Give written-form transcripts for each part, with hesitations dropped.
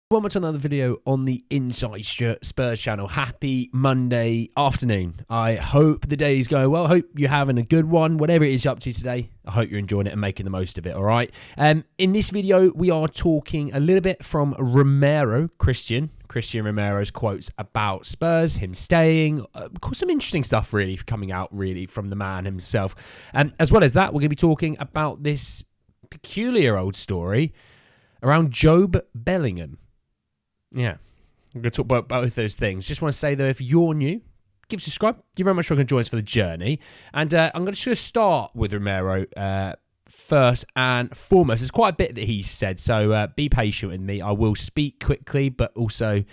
Welcome to another video on the Inside Spurs channel. Happy Monday afternoon. I hope the day is going well. I hope you're having a good one. Whatever it is you're up to today, I hope you're enjoying it and making the most of it, all right? In this video, we are talking a little bit from Romero, Cristian Romero's quotes about Spurs, him staying, some interesting stuff really coming out really from the man himself. As well as that, we're going to be talking about this peculiar old story around Jobe Bellingham. Yeah, we're going to talk about both those things. Just want to say, though, if you're new, give a subscribe. You're very much welcome to join us for the journey. And I'm just going to start with Romero first and foremost. There's quite a bit that he said, so be patient with me. I will speak quickly, but also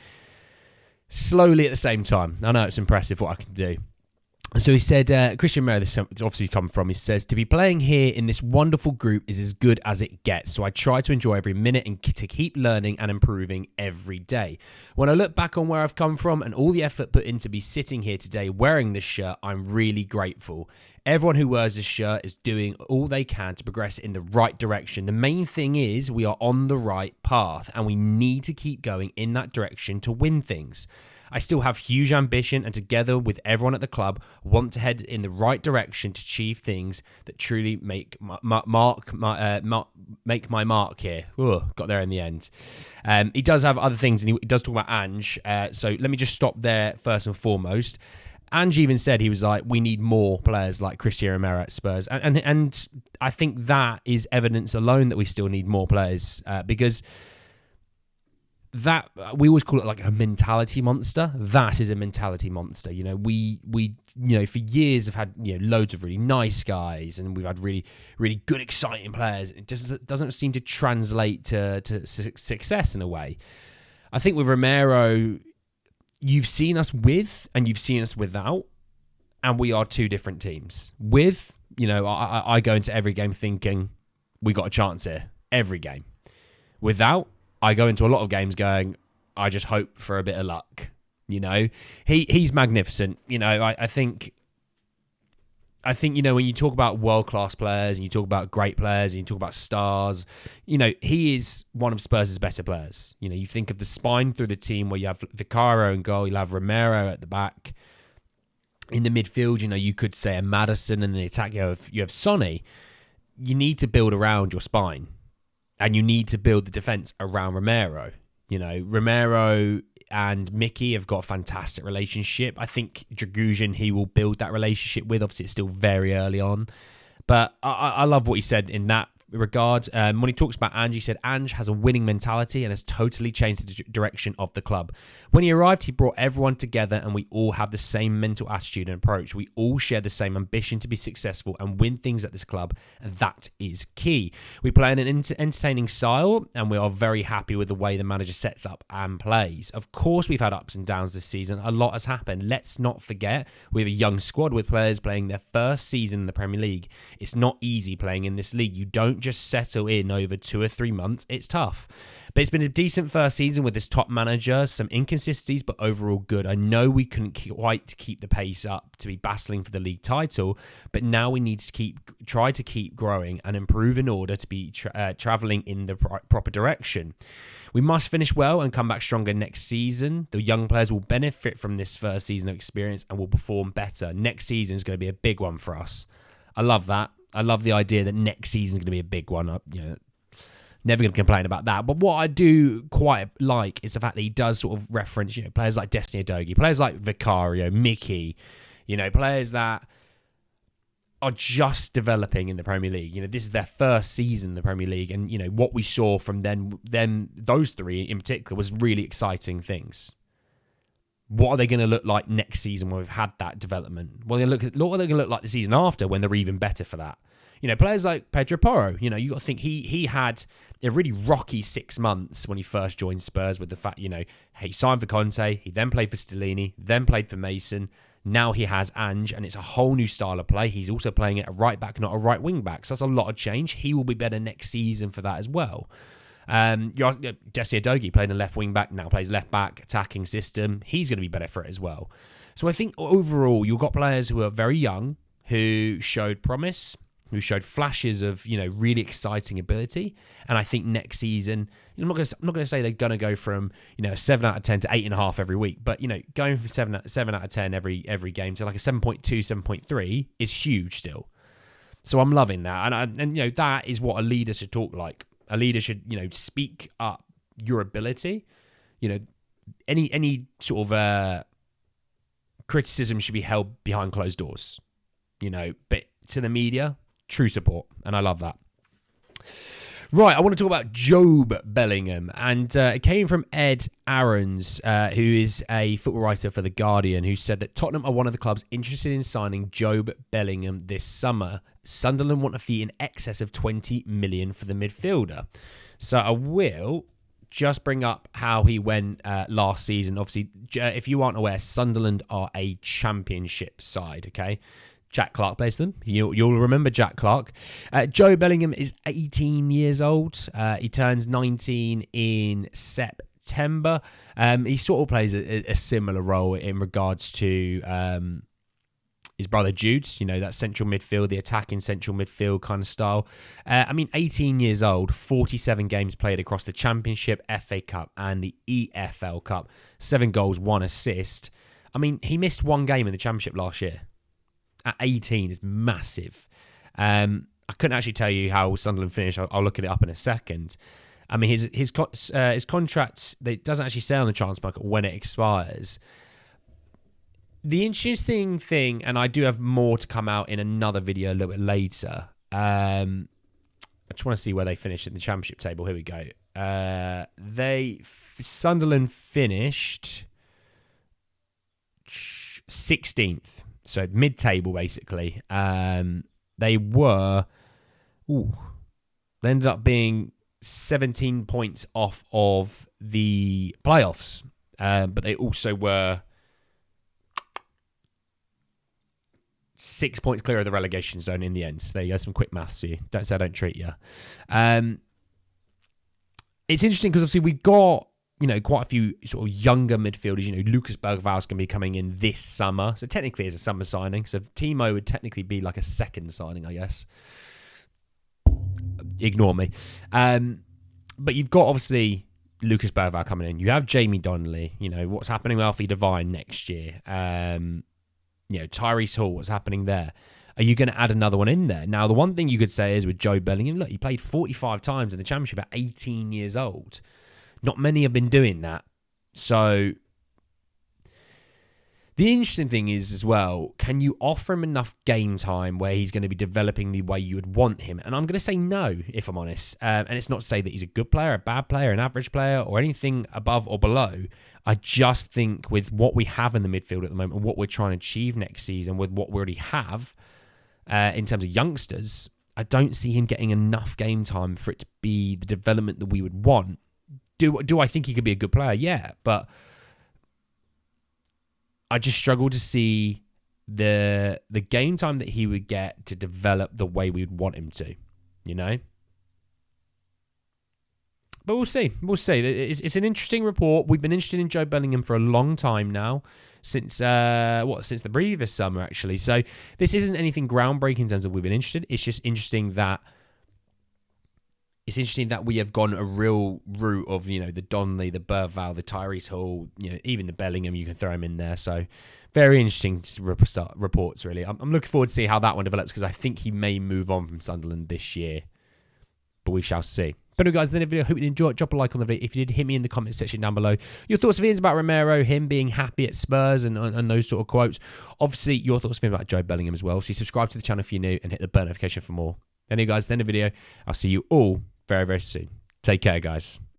slowly at the same time. I know it's impressive what I can do. So he said, Cristian Romero, this is obviously come from, he says, to be playing here in this wonderful group is as good as it gets. So I try to enjoy every minute and to keep learning and improving every day. When I look back on where I've come from and all the effort put in to be sitting here today wearing this shirt, I'm really grateful. Everyone who wears this shirt is doing all they can to progress in the right direction. The main thing is we are on the right path and we need to keep going in that direction to win things. I still have huge ambition and together with everyone at the club want to head in the right direction to achieve things that truly make my mark here. Ooh, got there in the end. He does have other things and he does talk about Ange. So let me just stop there first and foremost. Ange even said, he was like, we need more players like Cristian Romero at Spurs. And I think that is evidence alone that we still need more players because that we always call it like a mentality monster. That is a mentality monster. You know, we for years have had loads of really nice guys, and we've had really really good, exciting players. It just doesn't seem to translate to success in a way. I think with Romero, you've seen us with and you've seen us without, and we are two different teams. With, I go into every game thinking we got a chance here, every game. Without, I go into a lot of games going, I just hope for a bit of luck. He's magnificent. I think when you talk about world-class players and you talk about great players and you talk about stars, he is one of Spurs' better players. You think of the spine through the team where you have Vicario in goal, you have Romero at the back. In the midfield, you could say a Maddison, and in the attack you have Sonny. You need to build around your spine. And you need to build the defence around Romero. Romero and Mickey have got a fantastic relationship. I think Dragusin, he will build that relationship with. Obviously, it's still very early on. But I love what he said in that regard. When he talks about Ange, he said Ange has a winning mentality and has totally changed the direction of the club. When he arrived, he brought everyone together and we all have the same mental attitude and approach. We all share the same ambition to be successful and win things at this club, and that is key. We play in an entertaining style and we are very happy with the way the manager sets up and plays. Of course, we've had ups and downs this season. A lot has happened. Let's not forget, we have a young squad with players playing their first season in the Premier League. It's not easy playing in this league. You don't just settle in over 2 or 3 months. It's tough. But it's been a decent first season with this top manager. Some inconsistencies, but overall good. I know we couldn't quite keep the pace up to be battling for the league title, but now we need to try to keep growing and improve in order to be travelling in the proper direction. We must finish well and come back stronger next season. The young players will benefit from this first season of experience and will perform better. Next season is going to be a big one for us. I love that. I love the idea that next season is going to be a big one. Never going to complain about that. But what I do quite like is the fact that he does sort of reference, players like Destiny Udogie, players like Vicario, Mickey, players that are just developing in the Premier League. This is their first season in the Premier League, and what we saw from them, those three in particular, was really exciting things. What are they going to look like next season when we've had that development? Well, what are they going to look like the season after when they're even better for that? Players like Pedro Porro, you got to think he had a really rocky 6 months when he first joined Spurs with the fact, he signed for Conte, he then played for Stellini, then played for Mason. Now he has Ange, and it's a whole new style of play. He's also playing at a right back, not a right wing back. So that's a lot of change. He will be better next season for that as well. Jesse Udogie playing a left wing back, now plays left back, attacking system. He's going to be better for it as well. So I think overall, you've got players who are very young, who showed promise, who showed flashes of, really exciting ability. And I think next season, I'm not going to say they're going to go from, a 7 out of 10 to 8.5 every week, but, going from 7 out of 10 every game to like a 7.2, 7.3 is huge still. So I'm loving that. And that is what a leader should talk like. A leader should, speak up your ability. Any sort of criticism should be held behind closed doors. But to the media, true support. And I love that. Right, I want to talk about Jobe Bellingham. And it came from Ed Aarons, who is a football writer for The Guardian, who said that Tottenham are one of the clubs interested in signing Jobe Bellingham this summer. Sunderland want a fee in excess of 20 million for the midfielder. So I will just bring up how he went last season. Obviously, if you aren't aware, Sunderland are a championship side, okay? Jack Clark plays them. You'll remember Jack Clark. Jobe Bellingham is 18 years old. He turns 19 in September. He sort of plays a similar role in regards to his brother Jude. That central midfield, the attacking central midfield kind of style. 18 years old, 47 games played across the Championship, FA Cup, and the EFL Cup. 7 goals, 1 assist. He missed 1 game in the Championship last year. At 18 is massive. I couldn't actually tell you how Sunderland finished. I'll look it up in a second. His contract, it doesn't actually say on the transfer market when it expires. The interesting thing, and I do have more to come out in another video a little bit later. I just want to see where they finished in the Championship table. Here we go. Sunderland finished 16th. So mid-table, basically. They ended up being 17 points off of the playoffs. But they also were 6 points clear of the relegation zone in the end. So there you go, some quick maths for you. Don't say I don't treat you. It's interesting because obviously we've got quite a few sort of younger midfielders. Lucas Bergval's going to be coming in this summer. So technically it's a summer signing. So Timo would technically be like a second signing, I guess. Ignore me. But you've got obviously Lucas Bergval coming in. You have Jamie Donnelly. What's happening with Alfie Devine next year. Tyrese Hall, what's happening there? Are you going to add another one in there? Now, the one thing you could say is with Jobe Bellingham, look, he played 45 times in the Championship at 18 years old. Not many have been doing that. So the interesting thing is as well, can you offer him enough game time where he's going to be developing the way you would want him? And I'm going to say no, if I'm honest. And it's not to say that he's a good player, a bad player, an average player, or anything above or below. I just think with what we have in the midfield at the moment and what we're trying to achieve next season with what we already have in terms of youngsters, I don't see him getting enough game time for it to be the development that we would want. Do I think he could be a good player? Yeah, but I just struggle to see the game time that he would get to develop the way we would want him to, But we'll see. We'll see. It's an interesting report. We've been interested in Jobe Bellingham for a long time now, since the previous summer, actually. So this isn't anything groundbreaking in terms of we've been interested. It's just interesting that we have gone a real route of, the Donnelly, the Bergval, the Tyrese Hall, even the Bellingham, you can throw him in there. So very interesting reports, really. I'm looking forward to see how that one develops because I think he may move on from Sunderland this year. But we shall see. But anyway, guys, the video, I hope you enjoyed it. Drop a like on the video. If you did, hit me in the comment section down below. Your thoughts, opinions about Romero, him being happy at Spurs and those sort of quotes. Obviously, your thoughts, opinions about Jobe Bellingham as well. So subscribe to the channel if you're new and hit the bell notification for more. Anyway, guys, at the end of the video, I'll see you all very, very soon. Take care, guys.